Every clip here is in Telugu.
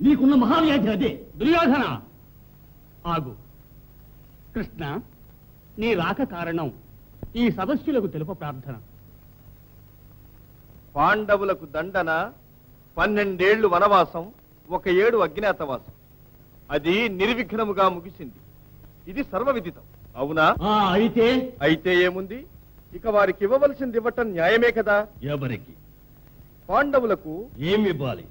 నీకున్న మహావ్యాధి అదే. దుర్యోధన ఆగు. కృష్ణ, నీ రాక కారణం ఈ సదస్సులకు తెలుప ప్రార్థన. పాండవులకు దండన 12 ఏళ్లు వనవాసం, 1 ఏడు అజ్ఞాతవాసం. అది నిర్విఘ్నముగా ముగిసింది. ఇది సర్వవిదితం. అవునా? అయితే ఏముంది, ఇక వారికి ఇవ్వవలసింది ఇవ్వటం న్యాయమే కదా. ఎవరికి? పాండవులకు. ఏమివ్వాలి?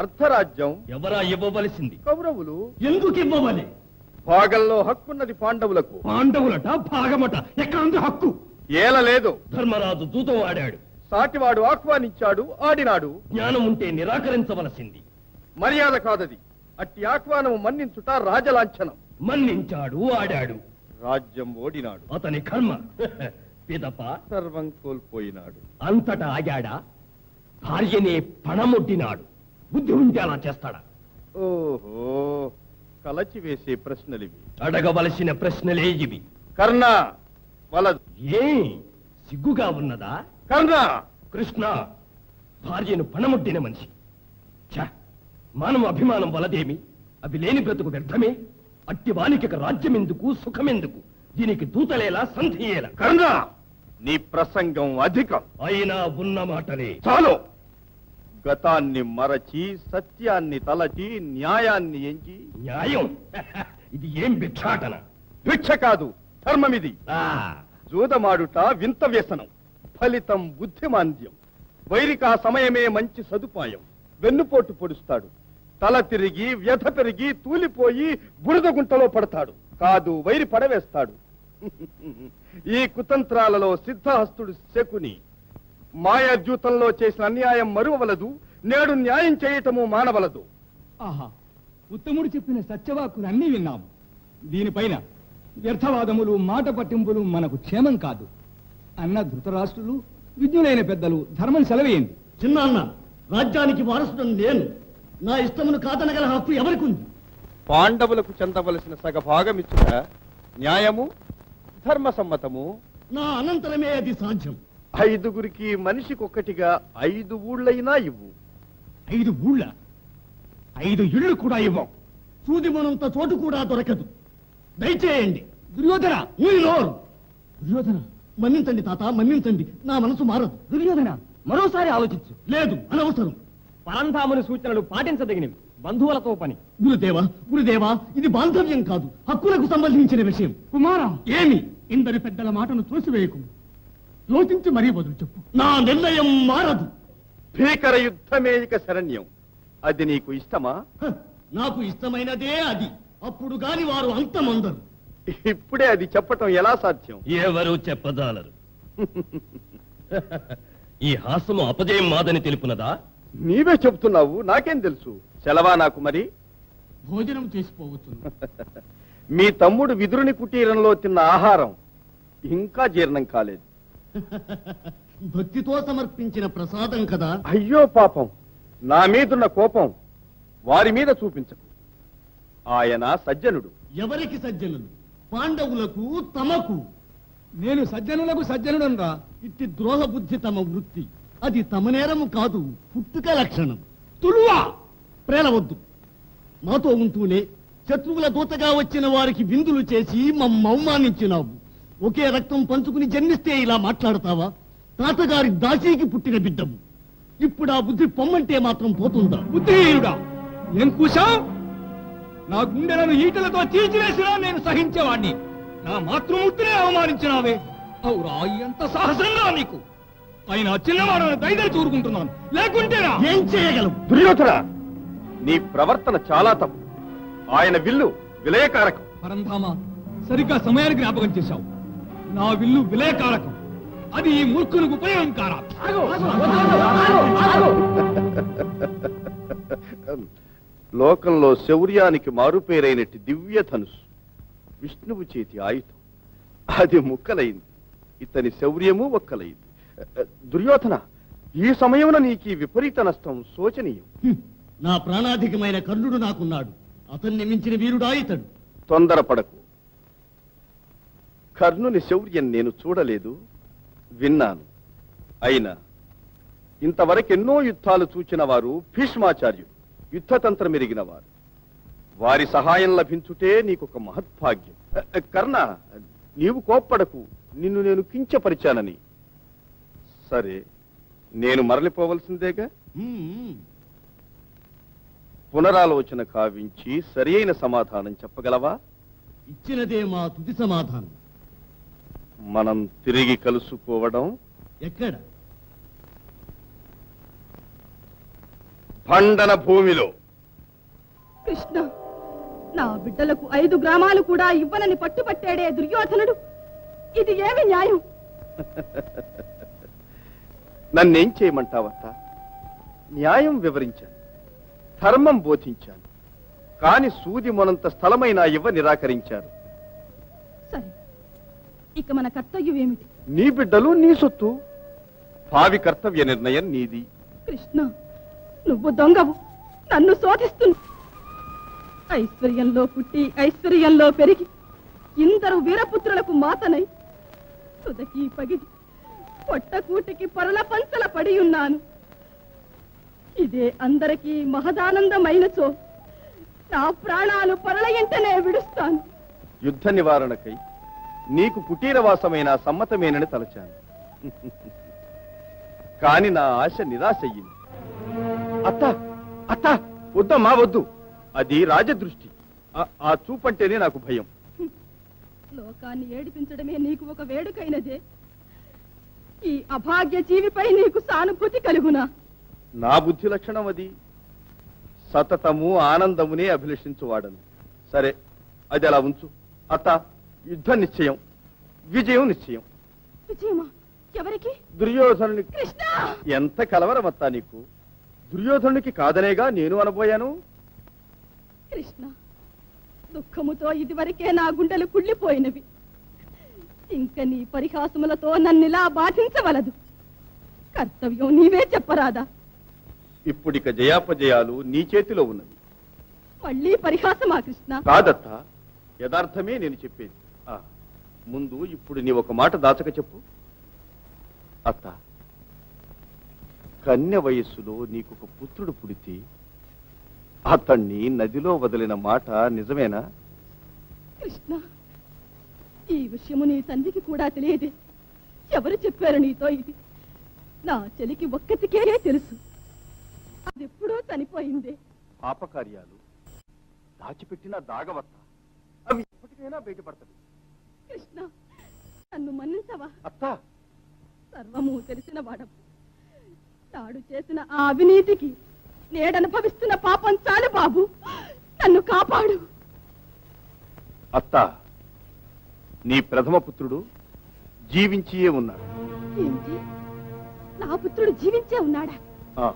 అర్ధరాజ్యం. ఎవరా ఇవ్వవలసింది? కౌరవులు. ఎందుకు ఇవ్వవాలి? భాగంలో హక్కున్నది పాండవులకు. పాండవులట భాగమట ఎక్కడుంది హక్కు? ఏలలేదు. ధర్మరాజు దూతం ఆడాడు, సాటివాడు ఆహ్వానించాడు, ఆడినాడు. జ్ఞానం ఉంటే నిరాకరించవలసింది. మర్యాద కాదది. అట్టి ఆహ్వానం మన్నించుట రాజలాంఛనం. మన్నించాడు, ఆడాడు, రాజ్యం ఓడినాడు. అతని కర్మ. పిదప సర్వం కోల్పోయినాడు. అంతటా ఆగాడా? భార్యనే పణమొడ్డినాడు. బుద్ధి ఉంటే అలా చేస్తాడా? ఓహో, కలచి వేసే ప్రశ్నలివి. అడగవలసిన ప్రశ్నలే ఇవి. కర్ణ వలదు. ఏ సిగ్గుగా ఉన్నదా? కర్ణ. కృష్ణ భార్యను పణమొడ్డిన మనిషి. మానవ అభిమానం వలదేమి? అవి లేని బ్రతుకు వ్యర్థమే. అట్టి వానికి రాజ్యమెందుకు, సుఖమెందుకు? దీనికి దూతలేలా, సంధియేలా? కర్ణ, నీ ప్రసంగం అధికం. అయినా ఉన్న మాటలే చాలు. గతాన్ని మరచి, సత్యాన్ని తలచి, న్యాయాన్ని ఎంచి. న్యాయం? ఇది ఏం భిక్షాటన? భిక్ష కాదు, ధర్మమిది. జూదమాడుట వింత వ్యసనం, ఫలితం బుద్ధిమాంద్యం. వైరికా సమయమే మంచి సదుపాయం. వెన్నుపోటు పొడుస్తాడు, తల తిరిగి, వ్యధ పెరిగి, తూలిపోయి బురద గుంటలో పడతాడు. కాదు, వైరి పడవేస్తాడు. ఈ కుతంత్రాలలో సిద్ధహస్తుడు శకుని. మాయాద్యూతంలో చేసిన అన్యాయం మరువవలదు, నేడు న్యాయం చేయటము మానవలదు. ఆహా, ఉత్తముడు చెప్పిన సత్యవాక్కులు అన్నీ విన్నాము. దీనిపైన వ్యర్థవాదములు, మాట పట్టింపులు మనకు క్షేమం కాదు. అన్న ధృతరాష్ట్రులు, విజ్ఞులైన పెద్దలు ధర్మం సెలవేయండి. చిన్నాన్న, రాజ్యానికి వారసుడు నేను. నా ఇష్టమును కాదనగల హక్కు ఎవరికి ఉంది? పాండవులకు చెందవలసిన సగభాగమిచ్చుట న్యాయము, ధర్మసమ్మతము. నా అనంతరమే అది సాధ్యం. 5గురికి మనిషికొక్కటిగా 5 ఊళ్ళైనా ఇవ్వు. 5 ఊళ్ళ? 5 ఇళ్ళు కూడా ఇవ్వం. సూదిమనంత చోటు కూడా దొరకదు. దయచేయండి. దుర్యోధన! దుర్యోధన, మన్నించండి తాత, మన్నించండి. నా మనసు మారదు. దుర్యోధన, మరోసారి ఆలోచించు. లేదు, అనవసరం. పరంధాముని సూచనలు పాటించదగినవి. బంధువులతో పని. గురుదేవా, ఇది బాంధవ్యం కాదు, హక్కులకు సంబంధించిన విషయం. కుమారా, ఏమి? ఇందరి పెద్దల మాటను త్రోసివేయకు. లోచించి మరీ బదులు చెప్పు. నా నిర్ణయం మారదు. భీకర యుద్ధమే ఇక శరణ్యం. అది నీకు ఇష్టమా? నాకు ఇష్టమైనదే అది. అప్పుడు గాని వారు అంతమందరు. ఇప్పుడే అది చెప్పటం ఎలా సాధ్యం? ఎవరు చెప్పజాలరు. ఈ హాసము అపజయం మాదని తెలుపునదా? నీవే చెప్తున్నావు, నాకేం తెలుసు. సెలవా నాకు మరి? భోజనం చేసిపోవచ్చు. మీ తమ్ముడు విదురుని కుటీరంలో తిన్న ఆహారం ఇంకా జీర్ణం కాలేదు. భక్తితో సమర్పించిన ప్రసాదం కదా. అయ్యో పాపం, నా మీదున్న కోపం వారి మీద చూపించకు. ఆయన సజ్జనుడు. ఎవరికి సజ్జనుడు? పాండవులకు, తమకు. నేను సజ్జనులకు సజ్జనుడనరా. ఇట్టి ద్రోహ బుద్ధి తమ వృత్తి. అది తమ నేరము కాదు, పుట్టుక లక్షణం. తులువా ప్రేలవద్దు. మాతో ఉంటూనే శత్రువుల దూతగా వచ్చిన వారికి విందులు చేసి మమ్మ అవమానించినావు. ఒకే రక్తం పంచుకుని జన్మిస్తే ఇలా మాట్లాడతావా? తాతగారి దాసీకి పుట్టిన బిడ్డము. ఇప్పుడు ఆ బుద్ధి పొమ్మంటే మాత్రం పోతుందా? బుద్ధిహీనుడా, ఏం కూశావు? నా గుండెలను ఈటలతో తీర్చివేసినా నేను సహించేవాణ్ణి. నా మాతృమూర్తినే అవమానించినావే. అవురా, ఎంత సాహసంగా నీకు! ఆయన చిన్నవాడని దైదలు చూరుకుంటున్నాను, లేకుంటేనా? ఏం చేయగలవు? దుర్యోధన, నీ ప్రవర్తన చాలా తప్పు. ఆయన విల్లు విలయకారకం. పరంధామ, సరిగ్గా సమయానికి జ్ఞాపకం చేశావు. నా విల్లు విలయకారకం. అది ఈ మూర్ఖునికి ఉపయోగంకారా? లోకంలో శౌర్యానికి మారుపేరైనట్టి దివ్య ధనుసు విష్ణువు చేతి ఆయుధం. అది ముక్కలైంది. ఇతని శౌర్యము ఒక్కలైంది. దుర్యోధన, ఈ సమయమున నీకు విపరీత నష్టం శోచనీయం. నా ప్రాణాధికమైన కర్ణుడు నాకున్నాడు. అతన్ని మించిన వీరుడా ఇతడు. తొందరపడకు. కర్ణుని శౌర్యం నేను చూడలేదు, విన్నాను. అయినా ఇంతవరకెన్నో యుద్ధాలు చూచిన వారు భీష్మాచార్యుడు. యుద్ధతంత్రం ఎరిగిన వారు. వారి సహాయం లభించుటే నీకొక మహద్భాగ్యం. కర్ణ, నీవు కోప్పడకు, నిన్ను నేను కించపరిచానని. సరే, నేను మరలిపోవలసిందేగా. పునరాలోచన కావించి సరి అయిన సమాధానం చెప్పగలవా? ఇచ్చినదే మా తుది సమాధానం. మనం తిరిగి కలుసుకోవడం ఎక్కడ? భండన భూమిలో. కృష్ణ, నా బిడ్డలకు 5 గ్రామాలు కూడా ఇవ్వనని పట్టుపట్టాడే దుర్యోధనుడు. ఇది ఏమి న్యాయం? నన్నేం చేయమంటావత్త? న్యాయం వివరించాను, ధర్మం బోధించాను, కాని సూది మొనంత స్థలమైనా ఇవ్వ నిరాకరించారు. సరే, ఇక మన కర్తవ్యం ఏమిటి? నీ బిడ్డలు నీ సొత్తు. భావి కర్తవ్య నిర్ణయం నీది. కృష్ణ, నువ్వు దొంగవు, నన్ను శోధిస్తున్నా. ఐశ్వర్యంలో పుట్టి ఐశ్వర్యంలో పెరిగి ఇందరు వీరపుత్రులకు మాతనై తుదకి పగిది పొట్టకూటికి పరుల పంచల పడి ఉన్నాను. ఇదే అందరికీ మహదానందమైనచో నా ప్రాణాలు పరుల ఎంటనే విడుస్తాను. యుద్ధ నివారణకై నీకు కుటీరవాసమైన సమ్మతమేనని తలచాను. కాని నా ఆశ నిరాశయ్యింది. అత్త అత్త, వద్దమ్మా వద్దు. అది రాజదృష్టి. ఆ చూపంటేనే నాకు భయం. లోకాన్ని ఏడిపించడమే నీకు ఒక వేడుకైనదే. ఈ అభాగ్య జీవిపై నీకు సానుభూతి కలుగునా? నా బుద్ధి లక్షణం అది. సతతము ఆనందమునే అభిలషించువాడను. సరే, అది అలా ఉంచు. అత్త, యుద్ధం నిశ్చయం, విజయం నిశ్చయం. విజయమా? ఎవరికి? దుర్యోధనుని. కృష్ణ! ఎంత కలవరమత్తా నీకు! దుర్యోధనునికి కాదనేగా నేను అనబోయాను. కృష్ణ, దుఃఖముతో ఇదివరకే నా గుండెలు కుళ్ళిపోయినవి. ఇంక నీ పరిహాసములతో నన్నిలా బాధించవలదు. కర్తవ్యం నీవే చెప్పరాదా? ఇప్పుడిక జయాపజయాలు నీ చేతిలో ఉన్నవి. మళ్ళీ పరిహాసమా కృష్ణ? కాదత్త, యథార్థమే నేను చెప్పేది. ముందు ఇప్పుడు నీ ఒక మాట దాచక చెప్పు. అత్త, కన్య వయస్సులో నీకొక పుత్రుడు పుడితే అతన్ని నదిలో వదిలిన మాట నిజమేనా? కృష్ణ, ఈ విషయము నీ తండ్రికి కూడా తెలియదే. ఎవరు చెప్పారు నీతో ఇది? నా చెలికి ఒక్కతికే తెలుసు. అదెప్పుడో చనిపోయిందే. పాపకార్యాలు దాచిపెట్టిన దాగవత్త, అవి ఎప్పటికైనా బయటపడతాయి. కృష్ణ, నన్ను మన్నించవా? అత్త, సర్వము తెలిసిన వాడవు. తాడు చేసిన ఆ అవినీతికి నేడనుభవిస్తున్న పాపం చాలు బాబు. నన్ను కాపాడు. అత్త, నీ ప్రథమ పుత్రుడు జీవించియే ఉన్నాడు. ఏంటి? నా పుత్రుడు జీవించే ఉన్నాడా? ఆ,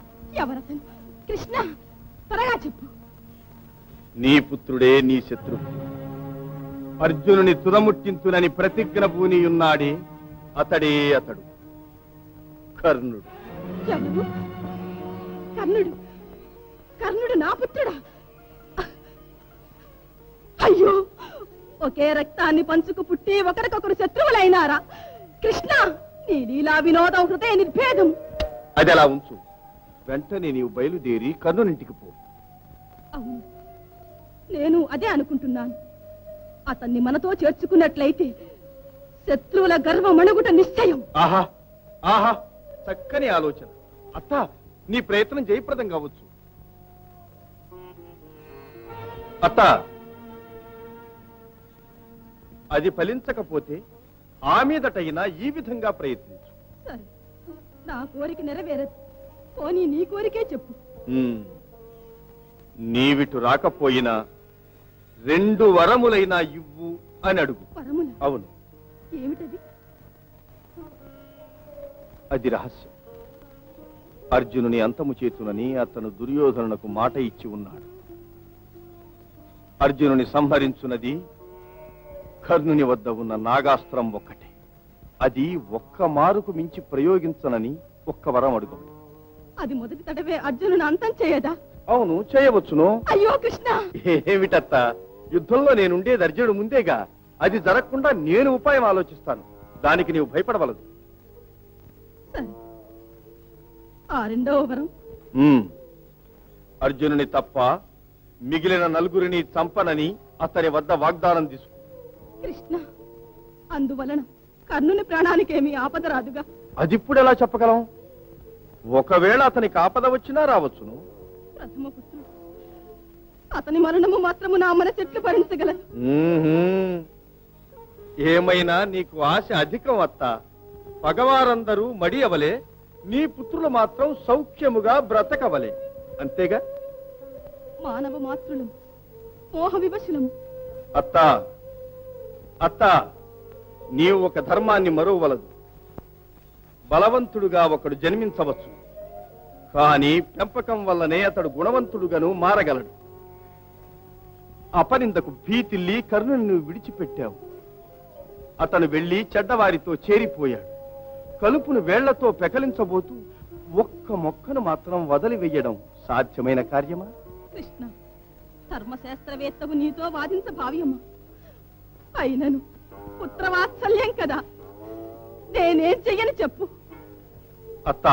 ఎవరతను? కృష్ణ, త్వరగా చెప్పు. నీ పుత్రుడే నీ శత్రువు. అర్జునుని తుదముట్టింతునని ప్రతిజ్ఞ పూనియున్నాడే అతడే అతడు, కర్ణుడు. ఎవరు? కర్ణుడు? కర్ణుడు నా పుత్రుడా? అయ్యో, ఒకే రక్తాన్ని పంచుకు పుట్టి ఒకరికొకరు శత్రువులైనారా? కృష్ణ, నీ లీలా వినోదం హృదయ నిర్భేదం. అది అలా ఉంచు. వెంటనే నీవు బయలుదేరి కర్ణునింటికి పో. అవును, నేను అదే అనుకుంటున్నాను. అతన్ని మనతో చేర్చుకున్నట్లయితే శత్రువుల గర్వమణుగుట నిశ్చయం. ఆహా ఆహా, చక్కని ఆలోచన. అత్త, నీ ప్రయత్నం జయప్రదం కావచ్చు. అత్త, అది ఫలించకపోతే ఆ మీదటైనా ఈ విధంగా ప్రయత్నించు. సరే, నా కోరిక నెరవేరదు. పోనీ నీ కోరికే చెప్పు. నీవిటు రాకపోయినా 2 వరములైనా ఇవ్వు అని అడుగు. వరముల? అవును. ఏమిటది? అది రహస్యం. అర్జునుని అంతము చేతునని అతను దుర్యోధనునకు మాట ఇచ్చి ఉన్నాడు. అర్జునుని సంహరించున్నది కర్ణుని వద్ద ఉన్న నాగాస్త్రం ఒక్కటే. అది ఒక్క మారుకు మించి ప్రయోగించనని ఒక్క వరం అడుగు. అది మొదటి తడవే అర్జునుని అంతం చేయదా? అవును, చేయవచ్చును. అయ్యో కృష్ణ! ఏమిటత్త, యుద్ధంలో నేనుండేది అర్జునుడు ముందేగా. అది జరగకుండా నేను ఉపాయం ఆలోచిస్తాను. దానికి నీవు భయపడవలదు. సరే, ఆ రెండవ వరం? అర్జునుని తప్ప మిగిలిన నలుగురిని చంపనని అతని వద్ద వాగ్దానం తీసుకు. కృష్ణ, అందువలన కర్ణుని ప్రాణానికేమీ ఆపద రాదుగా. అదిప్పుడు ఎలా చెప్పగలం? ఒకవేళ అతనికి ఆపద వచ్చినా రావచ్చును. ప్రథమ పుత్రుడు, అతని మరణము మాత్రము నా మనసెట్లు భరించగలదు. ఏమైనా నీకు ఆశ అధికం అత్త. పగవారందరూ మడియవలే, నీ పుత్రులు మాత్రం సౌఖ్యముగా బ్రతకవలే, అంతేగా? మానవ మాతృలము, మోహ వివశులము. అత్త అత్త, నీవు ఒక ధర్మాన్ని మరువవలదు. బలవంతుడుగా ఒకడు జన్మించవచ్చు, కానీ పెంపకం వల్లనే అతడు గుణవంతుడుగాను మారగలడు. అపనిందకు భీతిల్లి కర్ణుని నువ్వు విడిచిపెట్టావు. అతను వెళ్లి చెడ్డవారితో చేరిపోయాడు. కలుపును వేళ్లతో పెకలించబోతూ ఒక్క మొక్కను మాత్రం వదిలివేయడం సాధ్యమైన కార్యమా? కృష్ణ, ధర్మశాస్త్రవేత్తవు నీతో వాదించ భావ్యమా? అయినను పుత్రవాత్సల్యం కదా, నేనేం చెయ్యని చెప్పు. అత్త,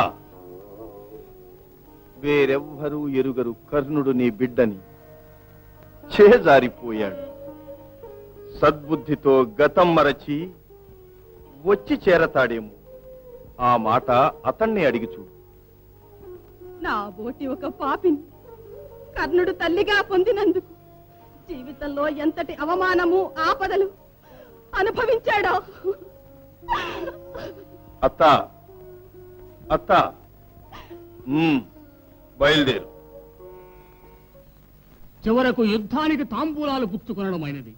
వేరెవ్వరూ ఎరుగరు కర్ణుడు నీ బిడ్డని. చేజారిపోయాడు. సద్బుద్ధితో గతం మరచి వచ్చి చేరతాడేమో. ఆ మాట అతన్ని అడిగి చూడు. నా బోటి ఒక పాపిని కర్ణుడు తల్లిగా పొందినందుకు జీవితంలో ఎంతటి అవమానము ఆపదలు అనుభవించాడో. అత్త అత్త, బయలుదేరు. చివరకు యుద్ధానికి తాంబూలాలు పుచ్చుకొనడమైనది.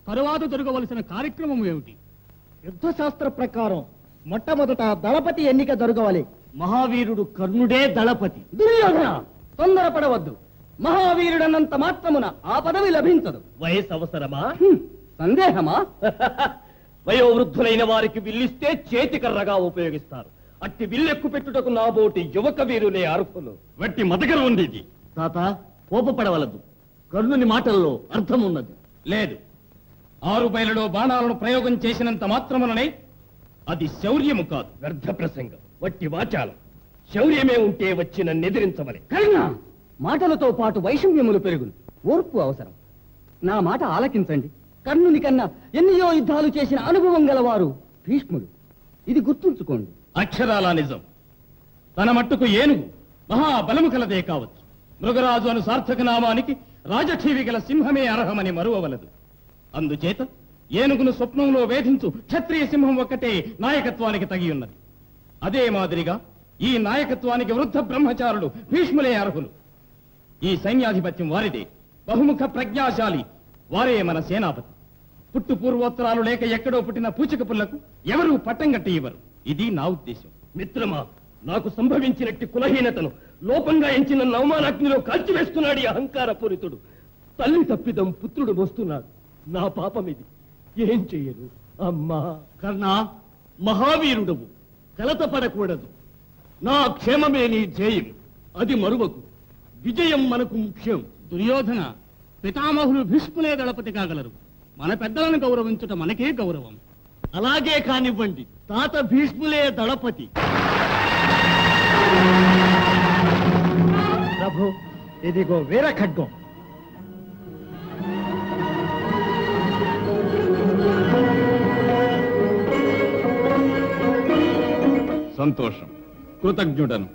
తరువాత జరగవలసిన కార్యక్రమం ఏమిటి? యుద్ధశాస్త్ర ప్రకారం మొట్టమొదట దళపతి ఎన్నిక జరగవాలి. మహావీరుడు కర్ణుడే దళపతి. దుర్యోధన, తొందరపడవద్దు. మహావీరుడన్నంత మాత్రమున ఆ పదవి లభించదు. వయసు అవసరమా? సందేహమా? వయోవృద్ధులైన వారికి విల్లిస్తే చేతికర్రగా ఉపయోగిస్తారు. అట్టి విల్లెక్కు పెట్టుటకు నాబోటి యువక వీరులే అర్హులు. వట్టి మతకర ఉండేది. తాత, కోపపడవలదు. కర్ణుని మాటల్లో అర్థం ఉన్నది. లేదు, 6 బయలులో బాణాలను ప్రయోగం చేసినంత మాత్రముననే అది శౌర్యము కాదు, వ్యర్థ ప్రసంగం, వట్టి వాచాలం. శౌర్యమే ఉంటే వచ్చి నన్ను ఎదిరించవలే. కర్ణ, మాటలతో పాటు వైషమ్యములు పెరుగును. ఓర్పు అవసరం. నా మాట ఆలకించండి. కర్ణుని కన్నా ఎన్నో యుద్ధాలు చేసిన అనుభవం గలవారు భీష్ముడు. ఇది గుర్తుంచుకోండి. అక్షరాలా నిజం. తన మట్టుకు ఏనుగు మహాబలము కలదే కావచ్చు. మృగరాజు అను సార్థక నామానికి రాజఠీవి గల సింహమే అర్హమని మరువవలదు. అందుచేత ఏనుగును స్వప్నంలో వేధించు క్షత్రియ సింహం ఒక్కటే నాయకత్వానికి తగి ఉన్నది. అదే మాదిరిగా ఈ నాయకత్వానికి వృద్ధ బ్రహ్మచారులు భీష్ములే అర్హులు. ఈ సైన్యాధిపత్యం వారిదే. బహుముఖ ప్రజ్ఞాశాలి వారే మన సేనాపతి. పుట్టు పూర్వోత్తరాలు లేక ఎక్కడో పుట్టిన పూచిక పుల్లకు ఎవరూ పట్టం కట్టి ఇవ్వరు. ఇది నా ఉద్దేశం. మిత్రమా, నాకు సంభవించినట్టు కులహీనతను లోపంగా ఎంచిన అవమానాగ్నిలో కాల్చివేస్తున్నాడు ఈ అహంకార పూరితుడు. తల్లి తప్పిదం పుత్రుడు మోస్తున్నాడు. నా పాపమిది. ఏం చెయ్యను అమ్మా? కర్ణ, మహావీరుడవు, కలత పడకూడదు. నా క్షేమమే నీ ధ్యేయం, అది మరువకు. విజయం మనకు ముఖ్యం. దుర్యోధన, పితామహులు భీష్ములే దళపతి కాగలరు. మన పెద్దలను గౌరవించుట మనకే గౌరవం. అలాగే కానివ్వండి. తాత భీష్ములే దళపతి. ప్రభు, ఇదిగో వీర ఖడ్గం. సంతోషం, కృతజ్ఞుడను.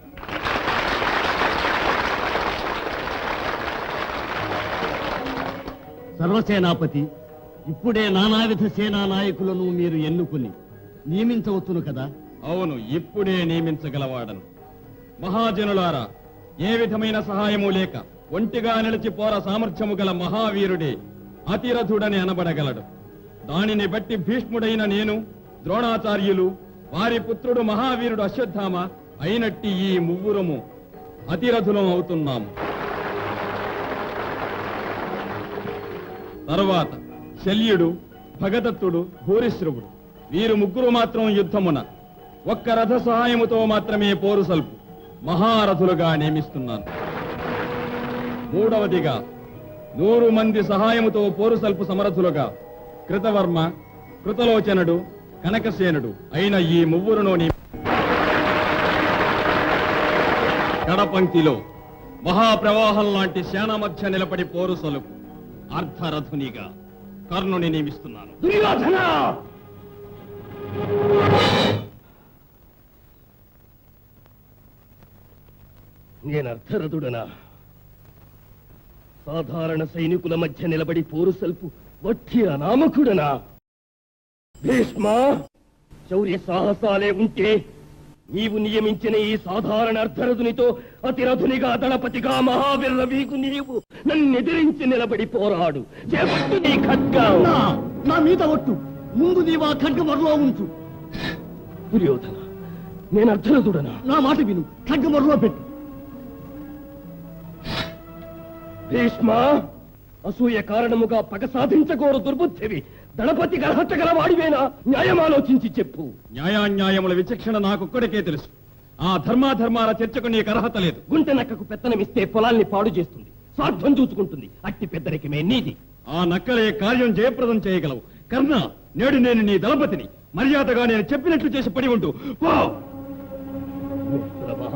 సర్వసేనాపతి, ఇప్పుడే నానావిధ సేనా నాయకులను మీరు ఎన్నుకుని నియమించవచ్చును కదా? అవును, ఇప్పుడే నియమించగలవాడను. మహాజనులారా, ఏ విధమైన సహాయము లేక ఒంటిగా నిలిచి పోర సామర్థ్యము గల మహావీరుడే అతిరథుడని అనబడగలడు. దానిని బట్టి భీష్ముడైన నేను, ద్రోణాచార్యులు, వారి పుత్రుడు మహావీరుడు అశ్వత్థామ అయినట్టి ఈ ముగ్గురము అతిరథులం అవుతున్నాము. తరువాత శల్యుడు, భగదత్తుడు, భూరిశ్రవుడు వీరు ముగ్గురు మాత్రం యుద్ధమున ఒక్క రథ సహాయముతో మాత్రమే పోరు సల్పు మహారథులుగా నియమిస్తున్నాను. మూడవదిగా 100 మంది సహాయముతో పోరు సల్పు సమరథులుగా కృతవర్మ, కృతలోచనుడు, కనకసేనుడు అయిన ఈ ముగ్గురును కడపంక్తిలో మహాప్రవాహం లాంటి సేన మధ్య నిలబడి పోరు సొలుపు అర్ధరథునిగా కర్ణుని నియమిస్తున్నాను. దుర్యోధన! నేను అర్థరథుడనా? సాధారణ సైనికుల మధ్య నిలబడి పోరు సల్పు వట్టి అనామకుడనా? భీష్మ, శౌర్య సాహసాలే ఉంటే నీవు నియమించిన ఈ సాధారణ అర్ధరథునితో అతిరథునిగా దళపతిగా మహావీర వీకు నీవు నన్నెదిరించి నిలబడి పోరాడు. చేపట్టు నీ ఖడ్గం. నా మీద ఒట్టు. ముందు నీవు ఆ ఖడ్గమరలో ఉంచు. దుర్యోధన, నేను అర్ధరథుడనా? నా మాట విను. ఖడ్గమరలో పెట్టు. భీష్మ, అసూయ కారణముగా పగ సాధించగోరు దుర్బుద్ధివి. దళపతి అర్హత గలవాడివేనా? న్యాయం ఆలోచించి చెప్పు. న్యాయాన్యాయముల విచక్షణ నాకొక్కడికే తెలుసు. ఆ ధర్మాధర్మాల చర్చకు నీకు అర్హత లేదు. గుంటె నక్కకు పెత్తనమిస్తే పొలాల్ని పాడు చేస్తుంది, స్వార్థం చూసుకుంటుంది. అట్టి పెద్దరికమే నీది. ఆ నక్కలే కార్యం జయప్రదం చేయగలవు. కర్ణ, నేడు నేను నీ దళపతిని. మర్యాదగా నేను చెప్పినట్లు చేసి పడి ఉంటూ పో. మిత్రమా,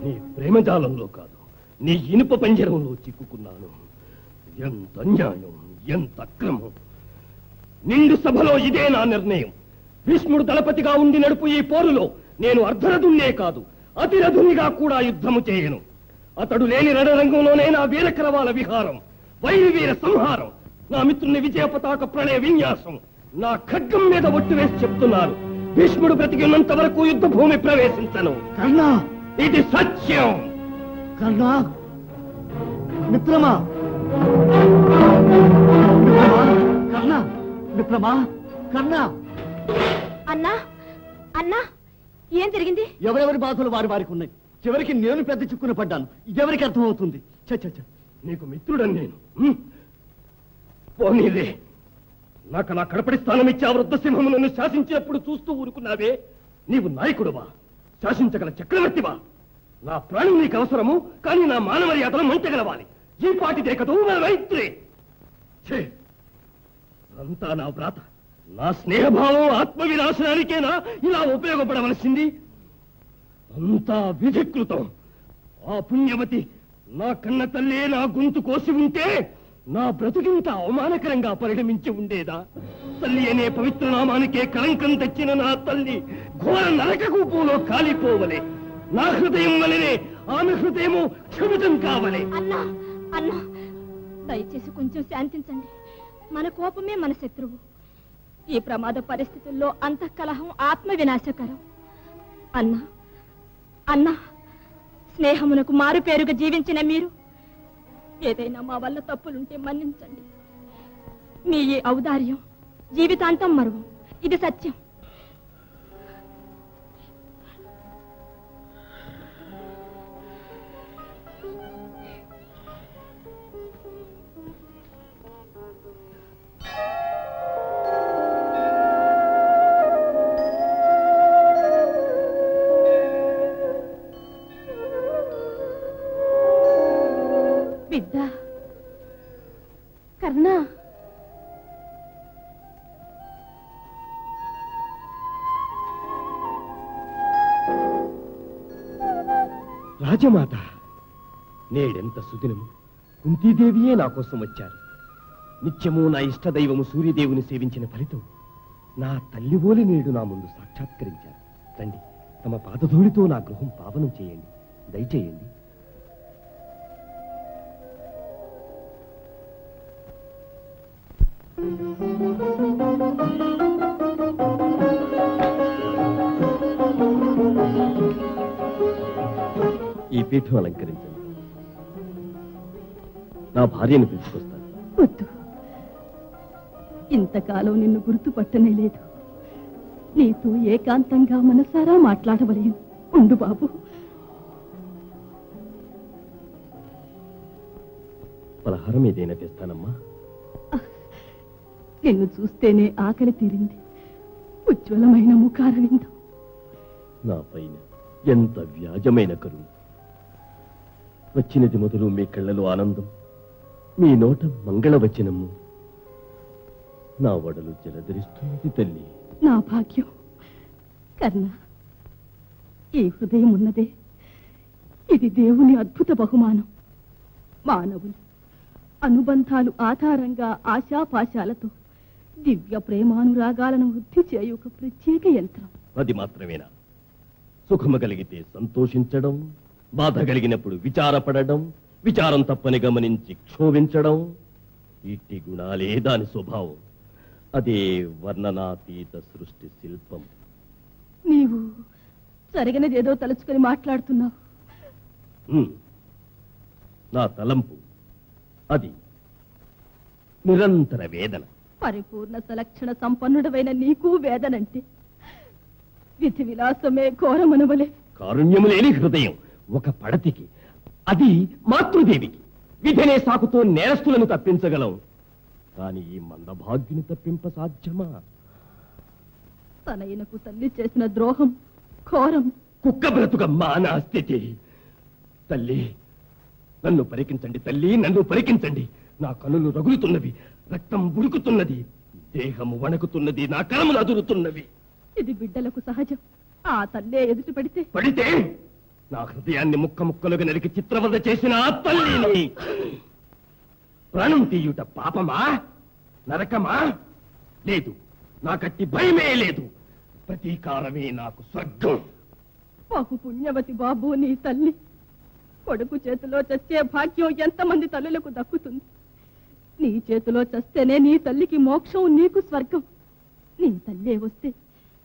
నీ ప్రేమజాలంలో కాదు, నీ ఇనుప పంజరంలో చిక్కుకున్నాను. ఎంత అన్యాయం, ఎంత అక్రమం! నిండు సభలో ఇదే నా నిర్ణయం. భీష్ముడు దళపతిగా ఉండి నడుపు ఈ పోరులో నేను అర్ధరథున్నే కాదు, అతిరథునిగా కూడా యుద్ధము చేయను. అతడు లేని రణరంగంలోనే నా వీరకరవాల విహారం, వైరి వీర సంహారం, నా మిత్రుని విజయ పతాక ప్రళయ విన్యాసం. నా ఖడ్గం మీద ఒట్టు వేసి చెప్తున్నాను, భీష్ముడు బ్రతికి ఉన్నంత వరకు యుద్ధ భూమి ప్రవేశించను. కర్ణ! ఇది సత్యం. కర్ణ! మిత్రమా! కర్ణ! మిత్రమా! కర్ణ! అన్నా అన్నా, ఏం జరిగింది? ఎవరెవరి బాధలు వారికి ఉన్నాయి. చివరికి నేను పెద్ద చిక్కున పడ్డాను. ఇదెవరికి అర్థమవుతుంది? చ నీకు మిత్రుడని నేను. పోనీలే, నాకు నా కడపడి స్థానం ఇచ్చి ఆ వృద్ధ సింహము నన్ను శాసించినప్పుడు చూస్తూ ఊరుకున్నావే. నీవు నాయకుడువా? శాసించగల చక్రవర్తివా? నా ప్రాణం నీకు అవసరము, కానీ నా మానమర్యాదలు మంచగలవాలి. ఈ పాటిదే కదూ మన మైత్రి. ఛే! అంతా నా వ్రాత. నా స్నేహభావం ఆత్మవినాశనానికేనా ఇలా ఉపయోగపడవలసింది? అంతా విధికృతం. ఆ పుణ్యవతి నా కన్న తల్లే నా గొంతు కోసి ఉంటే నా బ్రతుకింత అవమానకరంగా పరిణమించి ఉండేదా? తల్లి అనే పవిత్ర నామానికే కళంకం తెచ్చిన నా తల్లి ఘోర నరక కూపంలో కాలిపోవలే. నా హృదయం వలనే ఆమె హృదయము క్షమితం కావలే. అన్నా అన్నా, దయచేసి కొంచెం శాంతించండి. మన కోపమే మన శత్రువు. ఈ ప్రమాద పరిస్థితుల్లో అంతఃకలహం ఆత్మ వినాశకరం. అన్నా అన్నా, స్నేహమునకు మారు పేరుగా జీవించిన మీరు ఏదైనా మా వల్ల తప్పులుంటే మన్నించండి. మీ ఈ ఔదార్యం జీవితాంతం మరువం. ఇది సత్యం. బిడ్డ కర్ణ, రాజమాత, నేడెంత సుదినము! కుంతీదేవియే నా కోసం వచ్చారు. నిత్యము నా ఇష్టదైవము సూర్యదేవుని సేవించిన ఫలితం నా తల్లి ఓలి నేడు నా ముందు సాక్షాత్కరించారు. రండి, తమ పాదధూళితో నా గృహం పావనం చేయండి, దయచేయండి. ఈ పీఠం అలంకరించండి. నా భార్యను పిలుచుకొస్తాను. వద్దు, ఇంతకాలం నిన్ను గుర్తుపట్టనే లేదు. నీతో ఏకాంతంగా మనసారా మాట్లాడవలేను. ఉండు బాబు. పలహారం ఏదైనా తెస్తానమ్మా. నిన్ను చూస్తేనే ఆకలి తీరింది. ఉజ్వలమైన ముఖారవిందం. నా పైన ఎంత వ్యాజమైన కరుణ! వచ్చినది మొదలు మీ కళ్ళలో ఆనందం, మీ నోట మంగళవచనము. నా వడలు జలధరిస్తుంది తల్లి. నా భాగ్యం. కర్ణ, ఈ హృదయం ఉన్నదే ఇది దేవుని అద్భుత బహుమానం. మానవులు అనుబంధాలు ఆధారంగా ఆశాపాశాలతో దివ్య ప్రేమానురాగాలను వృద్ధి చేయు ఒక ప్రత్యేక యంత్రం. అది మాత్రమేనా? సుఖము కలిగితే సంతోషించడం, బాధ కలిగినప్పుడు విచారపడడం, విచారం తప్పని గమనించి క్షోభించడం, ఇట్టి గుణాలే దాని స్వభావం. అదే వర్ణనాతీత సృష్టి శిల్పం. నీవు జరిగినదేదో తలుచుకొని మాట్లాడుతున్నావు. నా తలంపు అది నిరంతర వేదన. పరిపూర్ణ సలక్షణ సంపన్నుడవైన నీకు వేదనంటే విధి విలాసమే ఘోరమనవలే. కారుణ్యము లేని హృదయం ఒక పడతికి, అది మాతృదేవికి. విధినే సాకుతో నేరస్తులను తప్పించగలం, కాని ఈ మందభాగ్యుని తప్పింప సాధ్యమా? తనయునకు తల్లి చేసిన ద్రోహం ఘోరం. కుక్క బ్రతుకమ్మా నా స్థితి. తల్లి, నన్ను పరికించండి తల్లి, నన్ను పరికించండి. నా కనులు రగులుతున్నవి, రక్తం బుడుకుతున్నది, దేహము వణకుతున్నది, నా కరములు అదురుతున్నవి. ఇది బిడ్డలకు సహజం. ఆ తల్లే ఎదుటి పడితే నా హృదయాన్ని ముక్క ముక్కలుగా నరికి చిత్రవద చేసిన ఆ తల్లిని ప్రాణం తీయుట పాపమా, నరకమా? లేదు, నాకట్టి భయమే లేదు. ప్రతీకారమే నాకు స్వర్గం. బహు పుణ్యవతి బాబు నీ తల్లి. కొడుకు చేతిలో చచ్చే భాగ్యం ఎంతమంది తల్లులకు దక్కుతుంది. నీ చేతిలో చస్తేనే నీ తల్లికి మోక్షం, నీకు స్వర్గం. నీ తల్లే వస్తే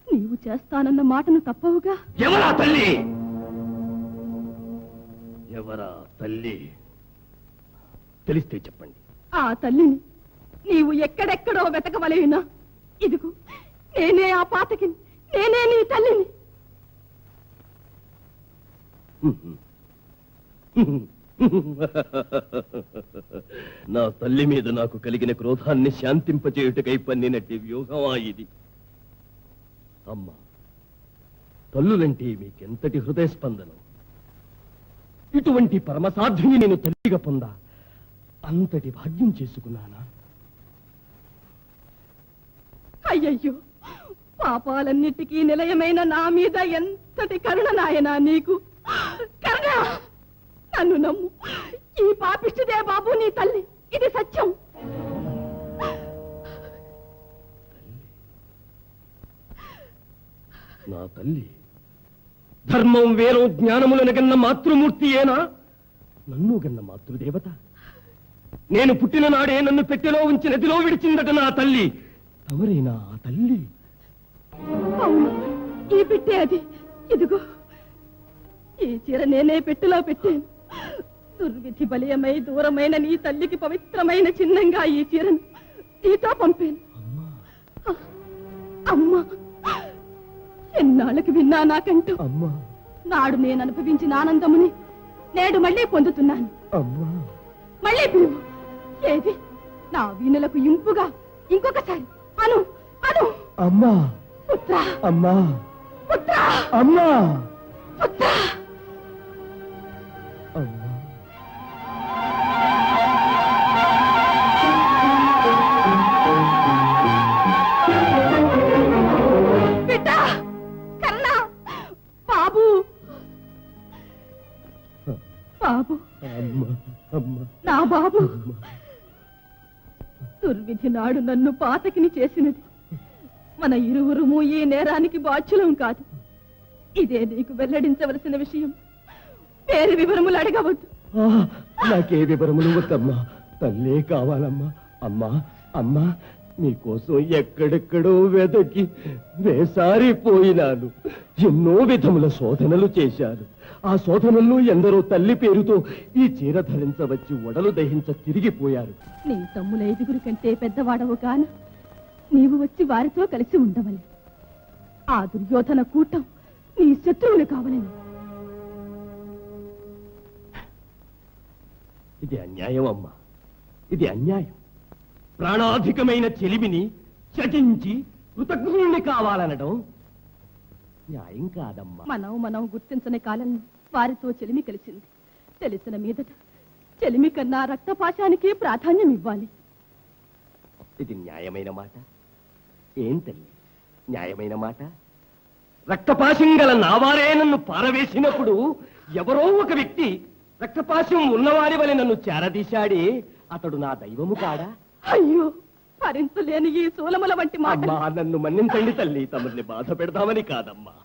నీవు చేస్తానన్న మాటను తప్పవుగా. ఎవరా తల్లి? ఎవరా తల్లి? తెలిస్తే చెప్పండి. ఆ తల్లిని నీవు ఎక్కడెక్కడో వెతకవలేనా? ఇదిగో నేనే ఆ పాతకిని, నేనే నీ తల్లిని. నా తల్లి మీద నాకు కలిగిన క్రోధాన్ని శాంతింపచేయుటకై పన్నినట్టి వ్యూహమా ఇది? అమ్మా, తల్లులంటే మీకెంతటి హృదయ స్పందనం! ఇటువంటి పరమసాధ్యుని నేను తల్లిగా పొందా అంతటి భాగ్యం చేసుకున్నానా? అయ్యయ్యో, పాపాలన్నిటికీ నిలయమైన నా మీద ఎంతటి కరుణ నాయనా నీకు! కరుణ! నన్ను నమ్ము, ఈ పాపిష్టిదే బాబు నీ తల్లి. ఇది సత్యం. నా తల్లి ధర్మం వేరం జ్ఞానములను గన్న మాతృమూర్తి ఏనా? నన్ను గన్న మాతృదేవత. నేను పుట్టిన నాడే నన్ను పెట్టెలో ఉంచి నదిలో విడిచిందట నా తల్లి. తమరేనా ఆ తల్లి? అవును, ఈ పెట్టే అది. ఇదిగో ఈ చీర నేనే పెట్టెలో పెట్టాను. దుర్విధి బలీయమై దూరమైన నీ తల్లికి పవిత్రమైన చిహ్నంగా ఈ చీరను నీతో పంపాను. అమ్మా, ఎన్నాళ్ళకి విన్నా నాకంటూ. అమ్మా, నాడు నేను అనుభవించిన ఆనందముని నేడు మళ్ళీ పొందుతున్నాను. అమ్మా, మళ్ళీ పిలువు. ఏది నా వీణులకు ఇంపుగా ఇంకొకసారి అను అను. అమ్మా, పుత్ర, అమ్మా, పుత్ర, అమ్మా, పుత్ర. అమ్మా. బిడ్డ, కర్ణ, బాబు, బాబు, అమ్మా, అమ్మా, నా బాబు. దుర్విధి నాడు నన్ను పాతకిని చేసినది. మన ఇరువురుము ఈ నేరానికి బాధ్యులం కాదు. ఇదే నీకు వెల్లడించవలసిన విషయం. పేరు వివరములు అడగవద్దు. నాకే వివరములు వద్దమ్మా, తల్లే కావాలమ్మా. అమ్మా, అమ్మా, నీకోసం ఎక్కడెక్కడో వెదకి వేసారిపోయినాను. ఎన్నో విధముల శోధనలు చేశాను. ఆ శోధనల్లో ఎందరో తల్లి పేరుతో ఈ చీర ధరించవచ్చి ఒడలు దహించ తిరిగిపోయారు. నీ తమ్ముల 5 కంటే పెద్దవాడవు కాన నీవు వచ్చి వారితో కలిసి ఉండవలే. ఆ దుర్యోధన కూటం నీ శత్రువులు కావాలని. ఇది అన్యాయం అమ్మా, ఇది అన్యాయం. ప్రాణాధికమైన చెలిమిని చటించి కృతజ్ఞుణ్ణి కావాలనడం న్యాయం కాదమ్మా. మనం గుర్తించని కాలంలో వారితో చెలిమి కలిసింది. తెలిసిన మీదట చెలిమి కన్నా రక్తపాశానికి ప్రాధాన్యం ఇవ్వాలి. ఇది న్యాయమైన మాట? ఏం తల్లి, న్యాయమైన మాట? రక్తపాశం గల నావారే నన్ను పారవేసినప్పుడు ఎవరో ఒక వ్యక్తి రక్తపాశం ఉన్నవారి వలె నన్ను చేరదీశాడే అతడు నా దైవము కాడా? అయ్యో, భరించలేని ఈ సూలముల వంటి మాట. అమ్మా, నన్ను మన్నించండి తల్లి, తమని బాధ పెడదామని కాదమ్మా.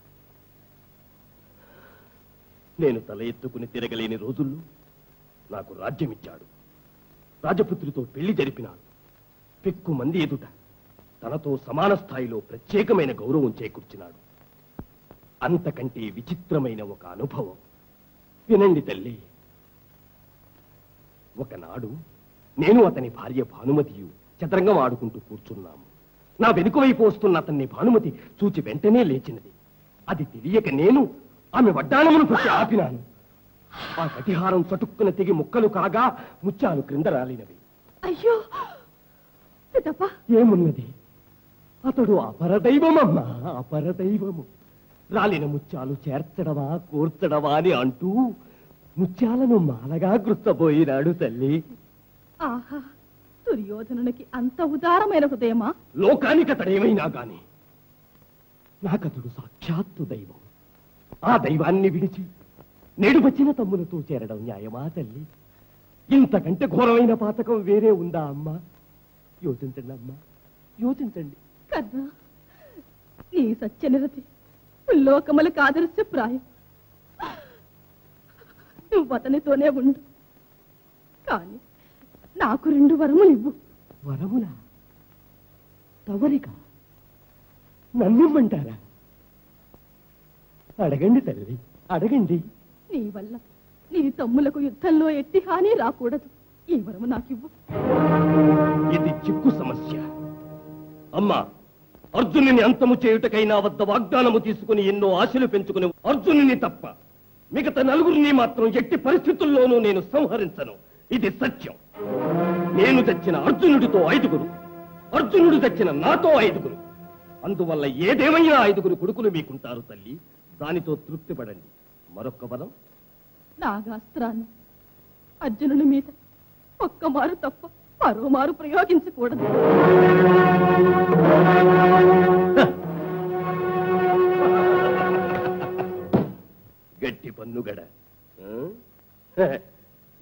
నేను తల ఎత్తుకుని తిరగలేని రోజుల్లో నాకు రాజ్యమిచ్చాడు. రాజపుత్రితో పెళ్లి జరిపినాడు. పెక్కు మంది ఎదుట తనతో సమాన స్థాయిలో ప్రత్యేకమైన గౌరవం చేకూర్చినాడు. అంతకంటే విచిత్రమైన ఒక అనుభవం వినండి తల్లి. ఒకనాడు నేను అతని భార్య భానుమతియు చదరంగం ఆడుకుంటూ కూర్చున్నాము. నా వెనుక వైపు వస్తున్న అతన్ని భానుమతి చూచి వెంటనే లేచినది. అది తెలియక నేను ఆమె వడ్డాణమును పట్టి ఆపినాను. ఆ కటిహారం చటుక్కున తెగి ముక్కలు కాగా ముత్యాలు క్రింద రాలినవి. అయ్యో సిద్ధప్ప, ఏమున్నది? అతడు అపరదైవమమ్మా, అపరదైవము. రాలిన ముత్యాలు చేర్చడమా కూర్చడమా అని అంటూ ముత్యాలను మాలగా గుర్తబోయినాడు తల్లి. ఆహా, దుర్యోధనునికి అంత ఉదారమైన హృదయమా? లోకానికి అతడేమైనా గాని నాకతడు సాక్షాత్తు దైవం. ఆ దైవాన్ని విడిచి నేడు వచ్చిన తమ్ములతో చేరడం న్యాయమా తల్లి? ఇంతకంటే ఘోరమైన పాతకం వేరే ఉందా అమ్మా? యోచించండి అమ్మా, యోచించండి. కర్ణ, నీ సత్యనిరతి లోకములకు ఆదర్శప్రాయం. నువ్వు అతనితోనే ఉండు, కానీ నాకు 2 వరములు ఇవ్వు. వరములా? తవరిక నమ్మిమ్మంటారా? అడగండి తల్లి, అడగండి. నీ వల్ల నీ తమ్ములకు యుద్ధంలో ఎట్టి హాని రాకూడదు. ఈ వరము నాకివ్వు. ఇది చిక్కు సమస్య. అమ్మా, అర్జునుని అంతము చేయుటకై నా వద్ద వాగ్దానము తీసుకుని ఎన్నో ఆశలు పెంచుకుని అర్జునుని తప్ప మిగతా 4 మాత్రం ఎట్టి పరిస్థితుల్లోనూ నేను సంహరించను. ఇది సత్యం. నేను తెచ్చిన అర్జునుడితో 5, అర్జునుడు తెచ్చిన నాతో 5. అందువల్ల ఏదేమైనా 5 కొడుకులు మీకుంటారు తల్లి. దానితో తృప్తి పడండి. మరొక్క బలం, నాగాస్త్రాన్ని అర్జునుని మీద ఒక్కమారు తప్ప మరోమారు ప్రయోగించకూడదు. గట్టి పన్నుగడ.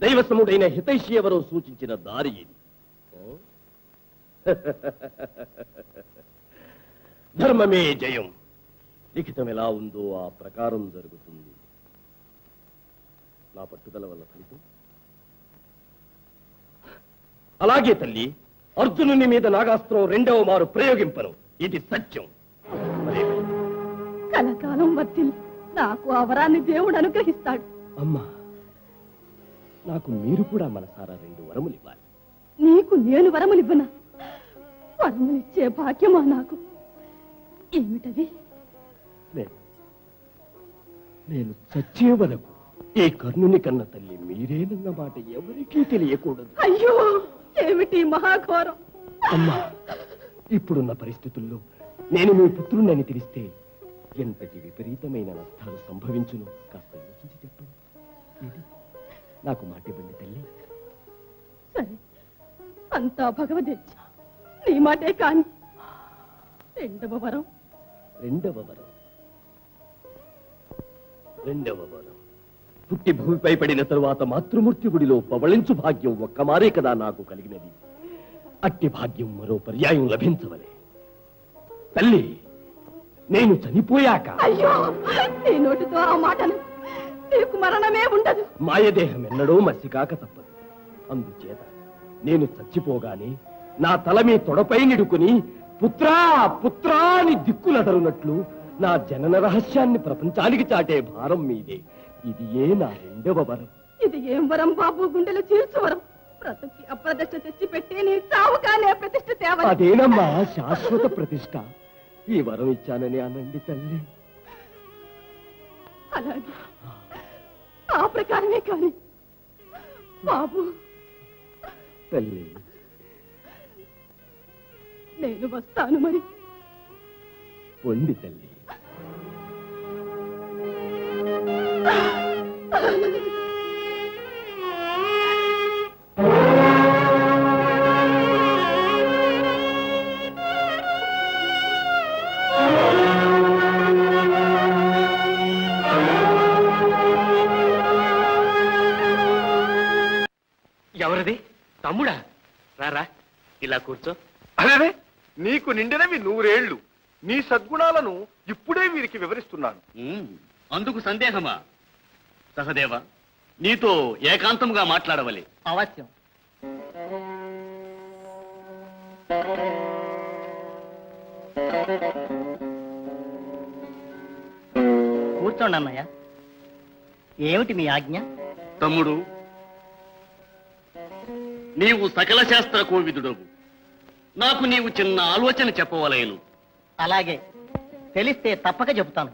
దైవసముడైన హితైషి ఎవరో సూచించిన దారి ఇది. ధర్మమే జయం. లిఖితం ఎలా ఉందో ఆ ప్రకారం జరుగుతుంది. నా పట్టుదల వల్ల ఫలితం అలాగే తల్లి. అర్జునుని మీద నాగాస్త్రం 2వ మారు ప్రయోగింపను. ఇది సత్యం. కలకాలం వర్తిల్లి నాకు ఆ వరాన్ని దేవుడు అనుగ్రహిస్తాడు. అమ్మా, నాకు మీరు కూడా మనసారా 2 వరములు ఇవ్వాలి. నీకు నేను వరములివ్వనా? వరములిచ్చే భాగ్యమా నాకు? ఏమిటది? నేను చచ్చే వరకు ఈ కర్ణుని కన్న తల్లి మీరేనన్న మాట ఎవరికీ తెలియకూడదు. అయ్యో, ఏమిటి మహాఘోరం! అమ్మా, ఇప్పుడున్న పరిస్థితుల్లో నేను మీ పుత్రుణ్ణని తెలిస్తే ఎంతటి విపరీతమైన నష్టాలు సంభవించును కాస్త యోచించి చెప్పండి. ఏది? నాకు మాట ఇవ్వండి తల్లి. సరే, అంతా భగవదేచ్ఛ. నీ మాటే కాని. 2వ వరం. 2వ వరం. 2వ వరం. పుట్టి భూమిపై పడిన తరువాత మాతృమూర్తి గుడిలో పవళించు భాగ్యం ఒక్కమారే కదా నాకు కలిగినది. అట్టి భాగ్యం మరో పర్యాయం లభించవలే. తల్లి, నేను చనిపోయాక అయ్యో, నీ నోటితో ఆ మాటను. నీకు మరణమే ఉండదు. మాయదేహం ఎన్నడో మసికాక తప్పదు. అందుచేత నేను చచ్చిపోగానే నా తల మీ తొడపై నిడుకుని పుత్రా పుత్రా అని దిక్కులదరునట్లు నా జనన రహస్యాన్ని ప్రపంచానికి చాటే భారం మీదే. ఇది నా 2వ వరం. ఇది ఏం వరం బాబు? గుండెలు చీల్చు వరం. బ్రతుకి అప్రతిష్ట తెచ్చి పెట్టి నీ చావుగానే ప్రతిష్ట తేవాలి. అదేనమ్మా శాశ్వత ప్రతిష్ట. ఈ వరం ఇచ్చానని అనండి తల్లి. అలాగే, ఆ ప్రకారమే కాని బాబు. తల్లి, నేను వస్తాను మరి. పొండి తల్లి. తమ్ముడా రారా ఇలా కూర్చో. అరే, నీకు నిండినవి 100 ఏళ్ళు. నీ సద్గుణాలను ఇప్పుడే వీరికి వివరిస్తున్నాను. అందుకు సందేహమా? సహదేవ, నీతో ఏకాంతముగా మాట్లాడవలే. అవశ్యం. కూర్చోండి అన్నయ్య. ఏమిటి మీ ఆజ్ఞ? తమ్ముడు, నీవు సకల శాస్త్ర కోవిదుడవు. నాకు నీవు చిన్న ఆలోచన చెప్పవలేను. అలాగే, తెలిస్తే తప్పక చెబుతాను.